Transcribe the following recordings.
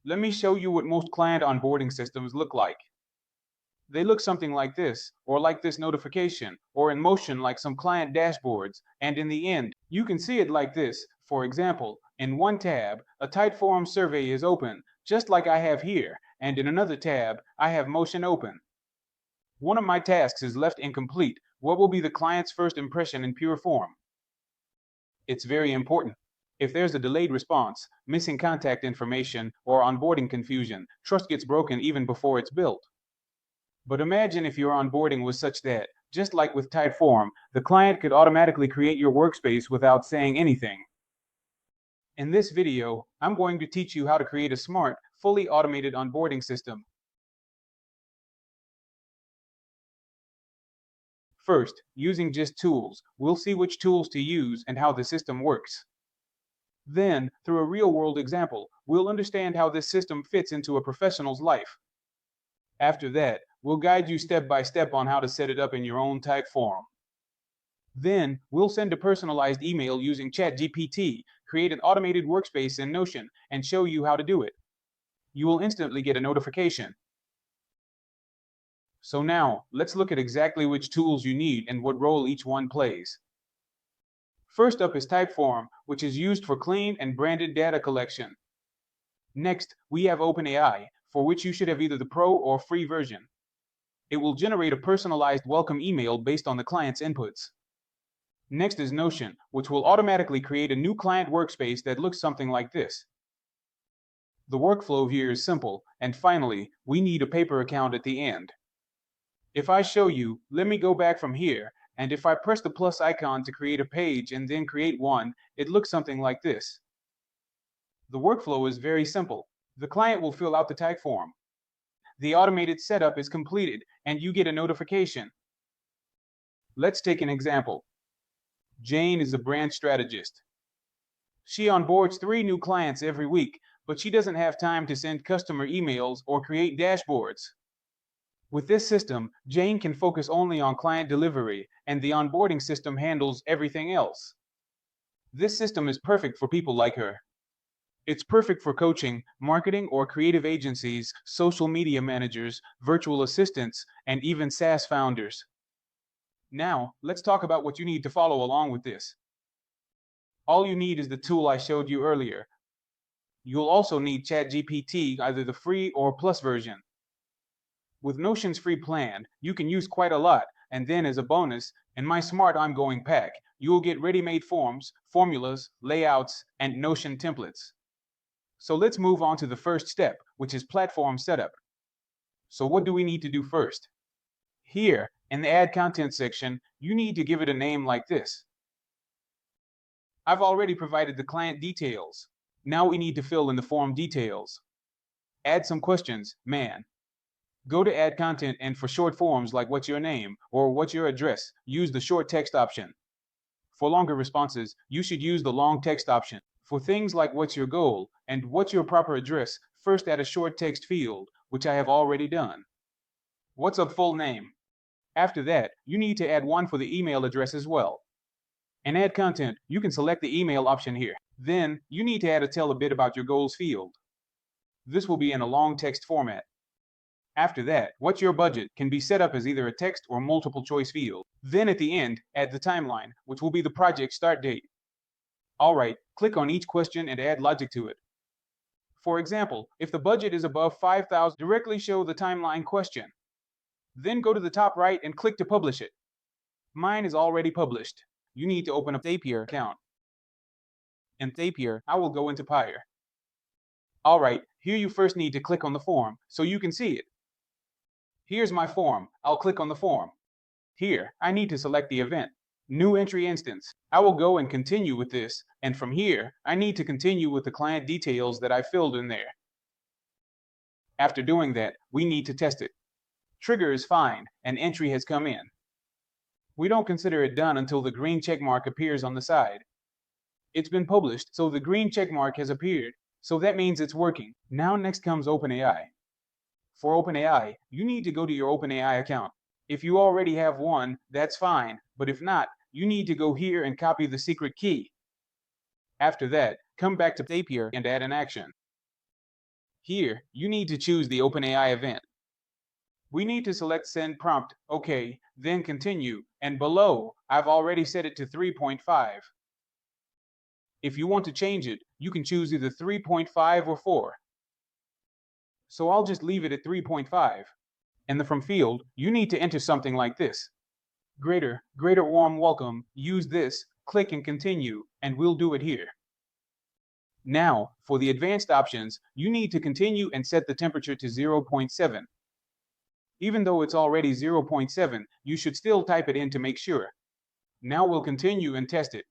Let me show you what most client onboarding systems look like. They look something like this, or like this notification, or in motion like some client dashboards, and in the end, you can see it like this. For example, in one tab, a Typeform survey is open, just like I have here, and in another tab, I have motion open. One of my tasks is left incomplete. What will be the client's first impression in pure form? It's very important. If there's a delayed response, missing contact information, or onboarding confusion, trust gets broken even before it's built. But imagine if your onboarding was such that, just like with Typeform, the client could automatically create your workspace without saying anything. In this video, I'm going to teach you how to create a smart, fully automated onboarding system. First, using just tools, we'll see which tools to use and how the system works. Then, through a real-world example, we'll understand how this system fits into a professional's life. After that, we'll guide you step by step on how to set it up in your own Typeform. Then, we'll send a personalized email using ChatGPT, create an automated workspace in Notion, and show you how to do it. You will instantly get a notification. So now, let's look at exactly which tools you need and what role each one plays. First up is Typeform, which is used for clean and branded data collection. Next, we have OpenAI, for which you should have either the pro or free version. It will generate a personalized welcome email based on the client's inputs. Next is Notion, which will automatically create a new client workspace that looks something like this. The workflow here is simple, and finally, we need a paper account at the end. If I show you, let me go back from here, and if I press the plus icon to create a page and then create one, it looks something like this. The workflow is very simple. The client will fill out the Typeform. The automated setup is completed, and you get a notification. Let's take an example. Jane is a brand strategist. She onboards 3 new clients every week, but she doesn't have time to send customer emails or create dashboards. With this system, Jane can focus only on client delivery, and the onboarding system handles everything else. This system is perfect for people like her. It's perfect for coaching, marketing or creative agencies, social media managers, virtual assistants, and even SaaS founders. Now, let's talk about what you need to follow along with this. All you need is the tool I showed you earlier. You'll also need ChatGPT, either the free or plus version. With Notion's free plan, you can use quite a lot, and then as a bonus, in my smart ongoing pack, you will get ready-made forms, formulas, layouts, and Notion templates. So let's move on to the first step, which is platform setup. So what do we need to do first? Here, in the Add Content section, you need to give it a name like this. I've already provided the client details. Now we need to fill in the form details. Add some questions, man. Go to Add Content, and for short forms like what's your name or what's your address, use the short text option. For longer responses, you should use the long text option. For things like what's your goal and what's your proper address, first add a short text field, which I have already done. What's a full name? After that, you need to add one for the email address as well. In Add Content, you can select the email option here. Then, you need to add a tell a bit about your goals field. This will be in a long text format. After that, what's your budget can be set up as either a text or multiple choice field. Then at the end, add the timeline, which will be the project start date. Alright, click on each question and add logic to it. For example, if the budget is above $5,000, directly show the timeline question. Then go to the top right and click to publish it. Mine is already published. You need to open a Zapier account. In Zapier, I will go into Pyre. Alright, here you first need to click on the form so you can see it. Here's my form. I'll click on the form. Here, I need to select the event. New entry instance. I will go and continue with this, and from here, I need to continue with the client details that I filled in there. After doing that, we need to test it. Trigger is fine, and entry has come in. We don't consider it done until the green checkmark appears on the side. It's been published, so the green checkmark has appeared, so that means it's working. Now next comes OpenAI. For OpenAI, you need to go to your OpenAI account. If you already have one, that's fine, but if not, you need to go here and copy the secret key. After that, come back to Zapier and add an action. Here, you need to choose the OpenAI event. We need to select send prompt, okay, then continue, and below, I've already set it to 3.5. If you want to change it, you can choose either 3.5 or 4. So I'll just leave it at 3.5. In the from field, you need to enter something like this. Greater warm welcome, use this, click and continue, and we'll do it here. Now, for the advanced options, you need to continue and set the temperature to 0.7. Even though it's already 0.7, you should still type it in to make sure. Now we'll continue and test it.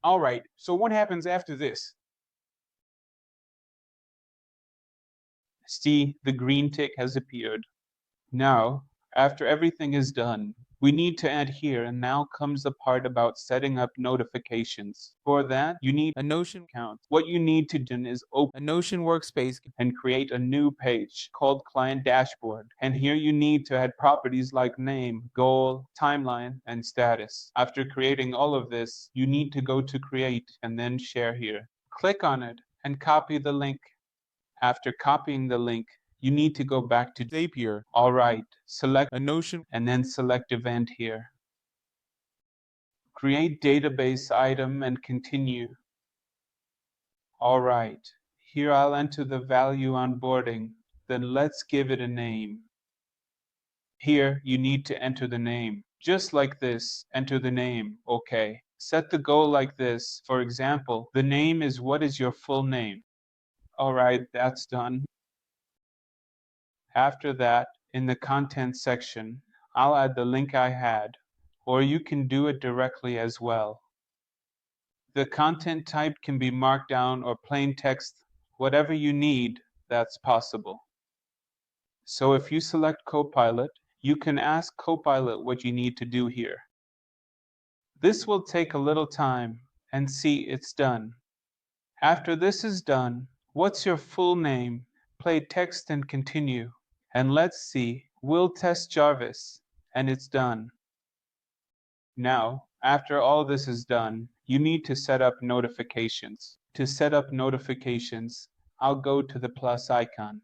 All right, so what happens after this? See, the green tick has appeared. Now, after everything is done, we need to add here, and now comes the part about setting up notifications. For that, you need a Notion account. What you need to do is open a Notion Workspace and create a new page called Client Dashboard. And here you need to add properties like name, goal, timeline, and status. After creating all of this, you need to go to Create and then Share here. Click on it and copy the link. After copying the link, you need to go back to Zapier. All right, select a Notion and then select event here. Create database item and continue. All right, here I'll enter the value onboarding. Then let's give it a name. Here you need to enter the name. Just like this, enter the name. Okay. Set the goal like this. For example, the name is what is your full name? All right, that's done. After that, in the content section, I'll add the link I had, or you can do it directly as well. The content type can be markdown or plain text, whatever you need, that's possible. So if you select Copilot, you can ask Copilot what you need to do here. This will take a little time, and see, it's done. After this is done, what's your full name? Play text and continue. And let's see, we'll test Jarvis, and it's done. Now, after all this is done, you need to set up notifications. To set up notifications, I'll go to the plus icon.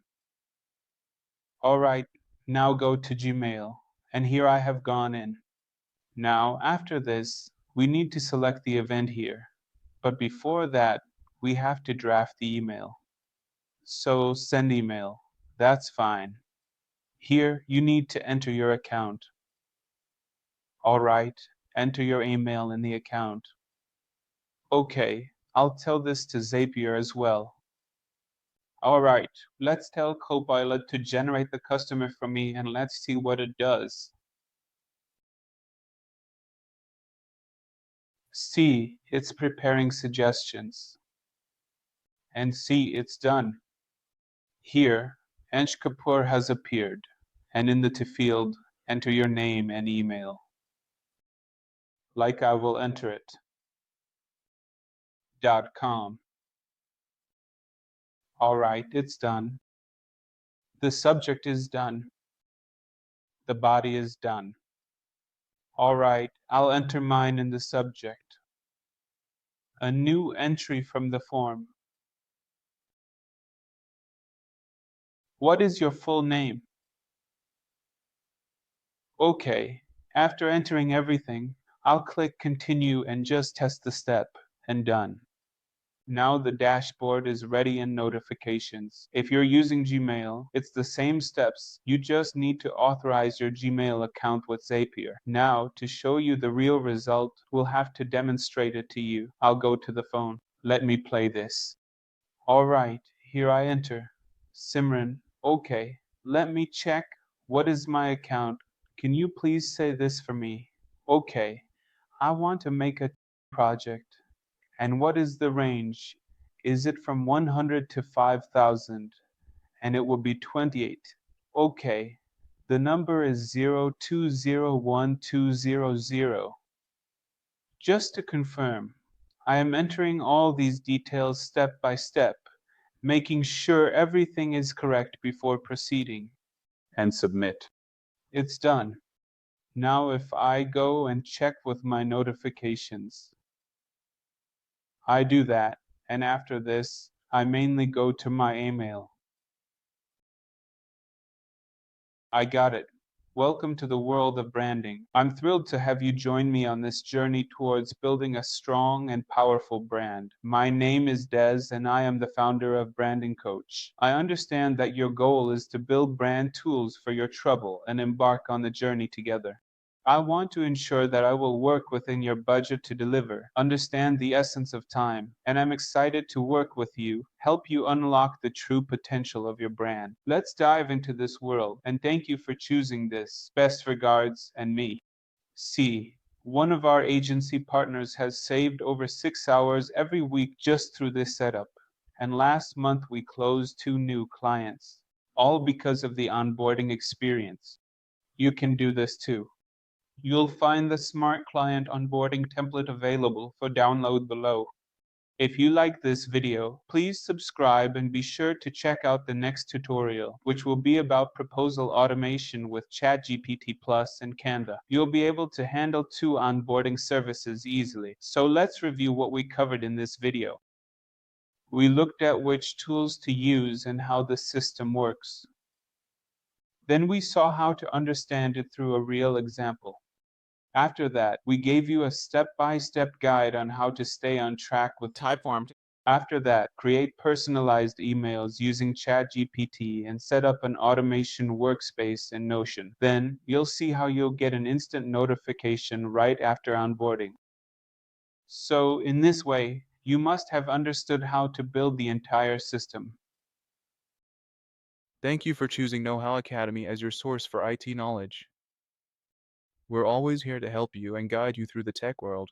All right, now go to Gmail, and here I have gone in. Now, after this, we need to select the event here. But before that, we have to draft the email. So send email, that's fine. Here, you need to enter your account. All right, enter your email in the account. Okay, I'll tell this to Zapier as well. All right, let's tell Copilot to generate the customer for me, and let's see what it does. See, it's preparing suggestions. And see, it's done. Here, Ansh Kapoor has appeared, and in the to field, enter your name and email. Like I will enter it. .com. All right, it's done. The subject is done. The body is done. All right, I'll enter mine in the subject. A new entry from the form. What is your full name? Okay, after entering everything, I'll click continue and just test the step, and done. Now the dashboard is ready in notifications. If you're using Gmail, it's the same steps. You just need to authorize your Gmail account with Zapier. Now, to show you the real result, we'll have to demonstrate it to you. I'll go to the phone. Let me play this. All right, here I enter. Simran, okay. Let me check. What is my account? Can you please say this for me? Okay. I want to make a project. And what is the range? Is it from 100 to 5,000? And it will be 28. Okay. The number is 0201,200. Just to confirm, I am entering all these details step by step, making sure everything is correct before proceeding. And submit. It's done. Now if I go and check with my notifications, I do that, and after this, I mainly go to my email. I got it. Welcome to the world of branding. I'm thrilled to have you join me on this journey towards building a strong and powerful brand. My name is Des, and I am the founder of Branding Coach. I understand that your goal is to build brand tools for your trouble and embark on the journey together. I want to ensure that I will work within your budget to deliver, understand the essence of time, and I'm excited to work with you, help you unlock the true potential of your brand. Let's dive into this world, and thank you for choosing this. Best regards, and me. C. One of our agency partners has saved over 6 hours every week just through this setup. And last month we closed 2 new clients, all because of the onboarding experience. You can do this too. You'll find the Smart Client Onboarding template available for download below. If you like this video, please subscribe and be sure to check out the next tutorial, which will be about proposal automation with ChatGPT Plus and Canva. You'll be able to handle 2 onboarding services easily. So let's review what we covered in this video. We looked at which tools to use and how the system works. Then we saw how to understand it through a real example. After that, we gave you a step-by-step guide on how to stay on track with Typeform. After that, create personalized emails using ChatGPT and set up an automation workspace in Notion. Then, you'll see how you'll get an instant notification right after onboarding. So, in this way, you must have understood how to build the entire system. Thank you for choosing Know How Academy as your source for IT knowledge. We're always here to help you and guide you through the tech world.